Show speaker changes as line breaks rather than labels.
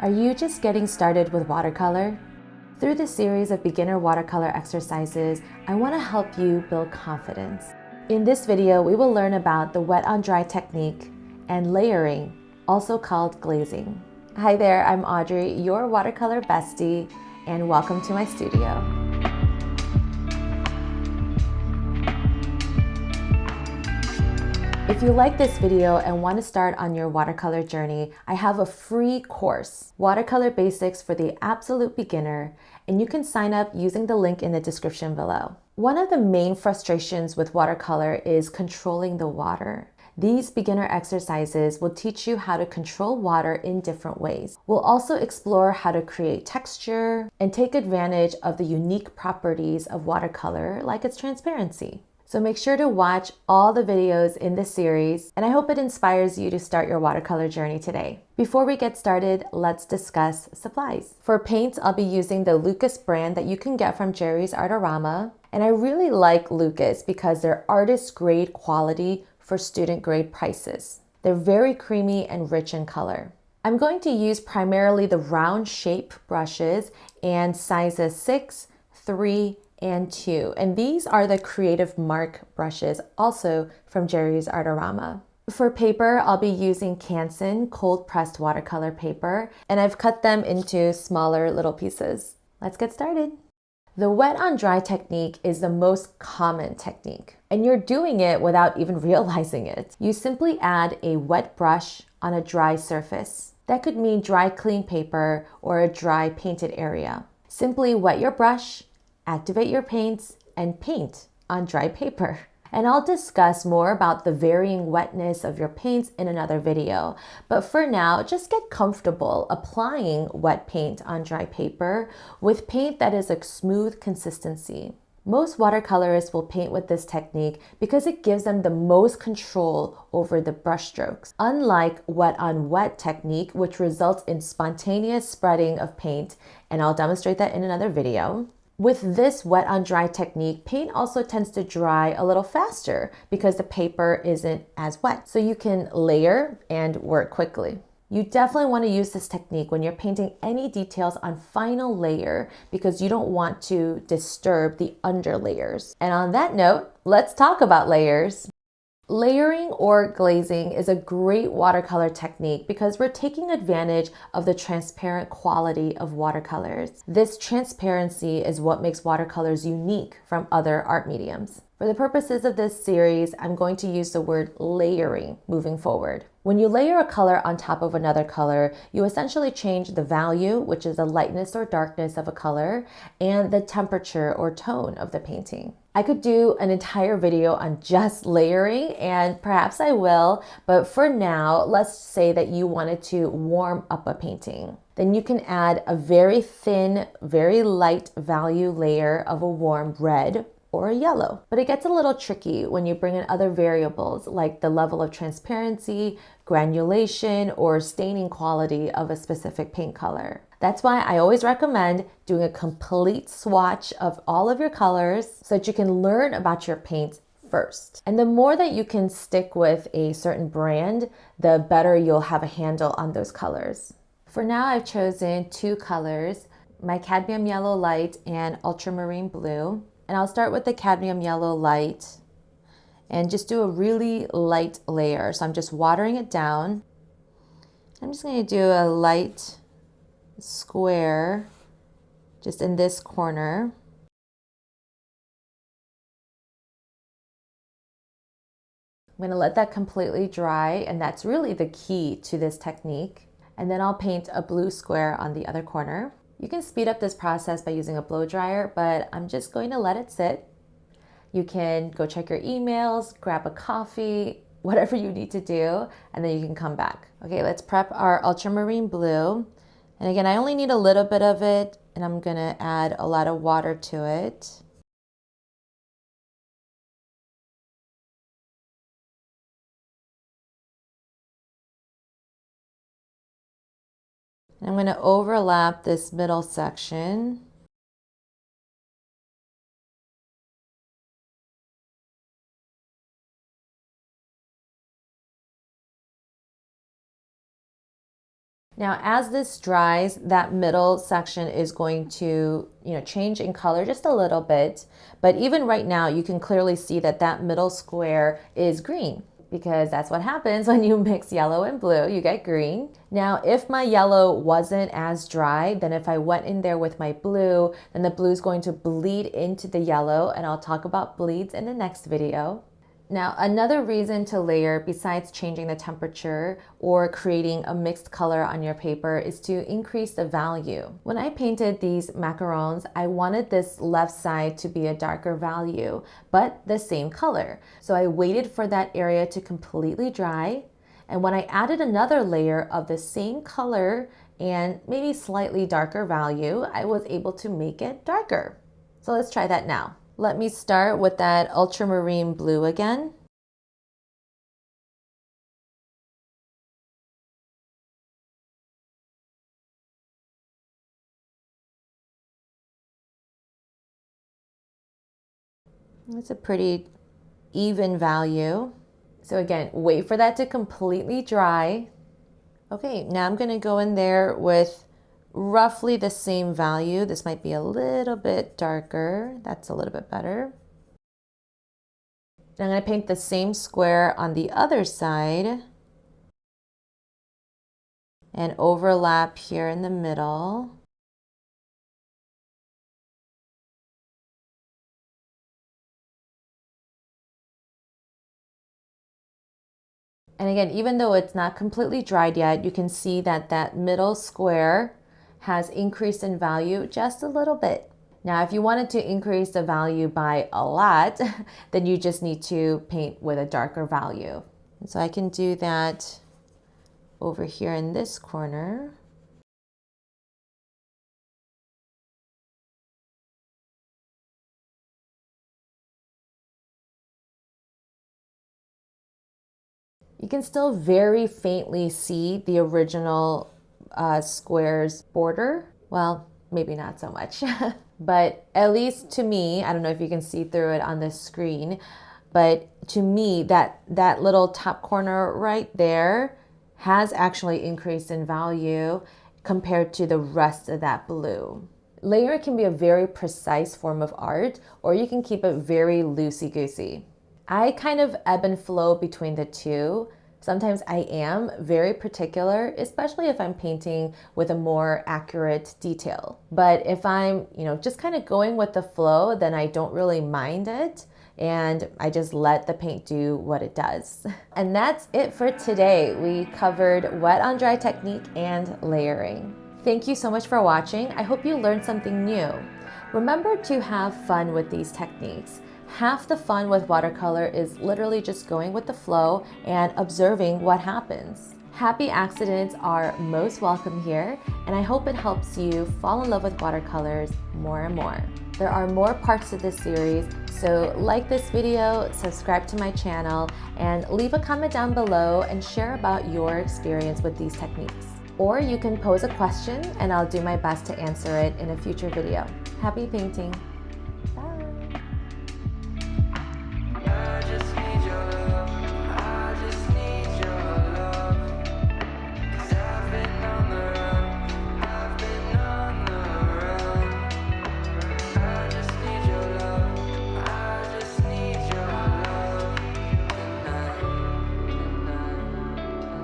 Are you just getting started with watercolor? Through this series of beginner watercolor exercises, I want to help you build confidence. In this video, we will learn about the wet on dry technique and layering, also called glazing. Hi there, I'm Audrey, your watercolor bestie, and welcome to my studio. If you like this video and want to start on your watercolor journey, I have a free course, Watercolor Basics for the Absolute Beginner, and you can sign up using the link in the description below. One of the main frustrations with watercolor is controlling the water. These beginner exercises will teach you how to control water in different ways. We'll also explore how to create texture and take advantage of the unique properties of watercolor, like its transparency. So make sure to watch all the videos in this series, and I hope it inspires you to start your watercolor journey today. Before we get started, let's discuss supplies. For paints, I'll be using the LUKAS brand that you can get from Jerry's Artarama. And I really like LUKAS because they're artist grade quality for student grade prices. They're very creamy and rich in color. I'm going to use primarily the round shape brushes and sizes 6, 3, and 2. And these are the Creative Mark brushes, also from Jerry's Artarama. For paper, I'll be using Canson cold pressed watercolor paper, and I've cut them into smaller little pieces. Let's get started. The wet on dry technique is the most common technique, and you're doing it without even realizing it. You simply add a wet brush on a dry surface. That could mean dry clean paper or a dry painted area. Simply wet your brush, activate your paints, and paint on dry paper. And I'll discuss more about the varying wetness of your paints in another video. But for now, just get comfortable applying wet paint on dry paper with paint that is a smooth consistency. Most watercolorists will paint with this technique because it gives them the most control over the brush strokes. Unlike wet on wet technique, which results in spontaneous spreading of paint, and I'll demonstrate that in another video. With this wet on dry technique, paint also tends to dry a little faster because the paper isn't as wet, so you can layer and work quickly. You definitely want to use this technique when you're painting any details on final layer because you don't want to disturb the under layers. And on that note, let's talk about layers. Layering or glazing is a great watercolor technique because we're taking advantage of the transparent quality of watercolors. This transparency is what makes watercolors unique from other art mediums. For the purposes of this series, I'm going to use the word layering moving forward. When you layer a color on top of another color, you essentially change the value, which is the lightness or darkness of a color, and the temperature or tone of the painting. I could do an entire video on just layering, and perhaps I will, but for now, let's say that you wanted to warm up a painting. Then you can add a very thin, very light value layer of a warm red or a yellow. But it gets a little tricky when you bring in other variables like the level of transparency, granulation, or staining quality of a specific paint color. That's why I always recommend doing a complete swatch of all of your colors so that you can learn about your paint first. And the more that you can stick with a certain brand, the better you'll have a handle on those colors. For now, I've chosen 2 colors, my cadmium yellow light and ultramarine blue. And I'll start with the cadmium yellow light and just do a really light layer. So I'm just watering it down. I'm just going to do a light square just in this corner. I'm going to let that completely dry, and that's really the key to this technique. And then I'll paint a blue square on the other corner. You can speed up this process by using a blow dryer, but I'm just going to let it sit. You can go check your emails, grab a coffee, whatever you need to do, and then you can come back. Okay, let's prep our ultramarine blue. And again, I only need a little bit of it, and I'm gonna add a lot of water to it. I'm going to overlap this middle section. Now, as this dries, that middle section is going to, change in color just a little bit. But even right now, you can clearly see that that middle square is green, because that's what happens when you mix yellow and blue, you get green. Now, if my yellow wasn't as dry, then if I went in there with my blue, then the blue is going to bleed into the yellow, and I'll talk about bleeds in the next video. Now, another reason to layer besides changing the temperature or creating a mixed color on your paper is to increase the value. When I painted these macarons, I wanted this left side to be a darker value, but the same color. So I waited for that area to completely dry. And when I added another layer of the same color and maybe slightly darker value, I was able to make it darker. So let's try that now. Let me start with that ultramarine blue again. It's a pretty even value. So again, wait for that to completely dry. Okay, now I'm gonna go in there with roughly the same value. This might be a little bit darker. That's a little bit better. I'm going to paint the same square on the other side and overlap here in the middle. And again, even though it's not completely dried yet, you can see that that middle square has increased in value just a little bit. Now, if you wanted to increase the value by a lot, then you just need to paint with a darker value. And so I can do that over here in this corner. You can still very faintly see the original square's border. Well, maybe not so much, but at least to me, I don't know if you can see through it on the screen, but to me, that little top corner right there has actually increased in value compared to the rest of that blue. Layering can be a very precise form of art, or you can keep it very loosey-goosey. I kind of ebb and flow between the two. Sometimes I am very particular, especially if I'm painting with a more accurate detail. But if I'm, just kind of going with the flow, then I don't really mind it. And I just let the paint do what it does. And that's it for today. We covered wet on dry technique and layering. Thank you so much for watching. I hope you learned something new. Remember to have fun with these techniques. Half the fun with watercolor is literally just going with the flow and observing what happens. Happy accidents are most welcome here, and I hope it helps you fall in love with watercolors more and more. There are more parts to this series, so like this video, subscribe to my channel, and leave a comment down below and share about your experience with these techniques. Or you can pose a question and I'll do my best to answer it in a future video. Happy painting!